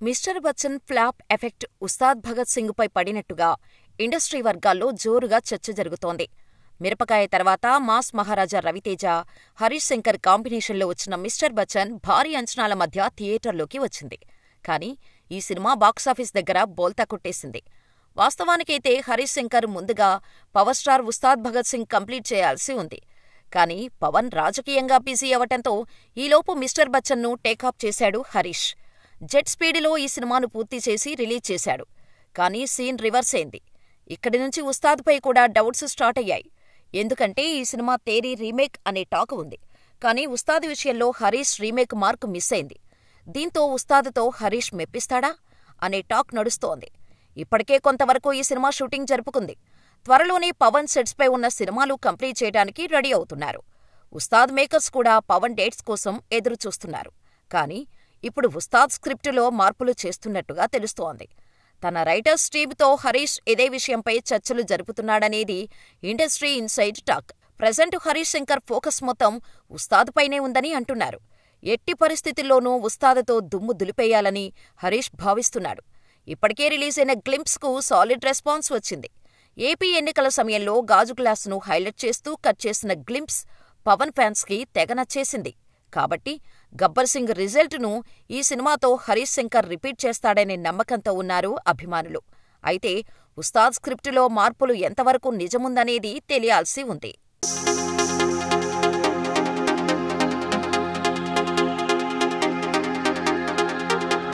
Mister Bachchan flop effect Ustaad Bhagat Singh పై పడినట్టుగా industry వర్గాల్లో జోరుగా చర్చ జరుగుతోంది. మిరపకాయ తర్వాత మాస్ మహారాజా రవితేజ, హరీష్ శంకర్ కాంబినేషన్లో వచ్చిన మిస్టర్ బచ్చన్ భారీ అంచనాల మధ్య థియేటర్లోకి వచ్చింది. కానీ ఈ సినిమా బాక్సాఫీస్ దగ్గర బోల్తా కొట్టేసింది. వాస్తవానికైతే హరీష్ శంకర్ ముందుగా power star Ustaad Bhagat Singh complete చేయాల్సి ఉంది. కానీ పవన్ రాజకీయంగా బిజీ అవటంతో ఈలోపు మిస్టర్ బచ్చన్ను టేకాఫ్ చేశాడు హరీష్. జెట్ స్పీడులో ఈ సినిమాను పూర్తి చేసి రిలీజ్ చేశాడు. కానీ సీన్ రివర్స్ అయింది. ఇక్కడి నుంచి ఉస్తాద్పై కూడా డౌట్స్ స్టార్ట్ అయ్యాయి. ఎందుకంటే ఈ సినిమా తేరీ రీమేక్ అనే టాక్ ఉంది. కానీ ఉస్తాద్ విషయంలో హరీష్ రీమేక్ మార్క్ మిస్ అయింది. దీంతో ఉస్తాద్తో హరీష్ మెప్పిస్తాడా అనే టాక్ నడుస్తోంది. ఇప్పటికే కొంతవరకు ఈ సినిమా షూటింగ్ జరుపుకుంది. త్వరలోనే పవన్ సెట్స్పై ఉన్న సినిమాలు కంప్లీట్ చేయడానికి రెడీ అవుతున్నారు. ఉస్తాద్ మేకర్స్ కూడా పవన్ డేట్స్ కోసం ఎదురుచూస్తున్నారు. కానీ ఇప్పుడు ఉస్తాద్ స్క్రిప్టులో మార్పులు చేస్తున్నట్టుగా తెలుస్తోంది. తన రైటర్స్ టీమ్తో హరీష్ ఇదే విషయంపై చర్చలు జరుపుతున్నాడనేది industry inside talk. Present Harish Shankar focus మొత్తం ఉస్తాద్ పైనే ఉందని అంటున్నారు. ఎట్టి పరిస్థితుల్లోనూ ఉస్తాద్తో దుమ్ము దులిపేయాలని హరీష్ భావిస్తున్నాడు. ఇప్పటికే రిలీజ్ అయిన గ్లింప్స్కు సాలిడ్ రెస్పాన్స్ వచ్చింది. ఏపీ ఎన్నికల సమయంలో గాజు గ్లాసును హైలైట్ చేస్తూ కట్ చేసిన గ్లింప్స్ పవన్ ఫ్యాన్స్కి తెగ నచ్చేసింది. కాబట్టి గబ్బర్ సింగ్ రిజల్ట్ను ఈ సినిమాతో హరీష్ శంకర్ రిపీట్ చేస్తాడనే నమ్మకంతో ఉన్నారు అభిమానులు. అయితే ఉస్తాద్ స్క్రిప్టులో మార్పులు ఎంతవరకు నిజముందనేది తెలియాల్సి ఉంది.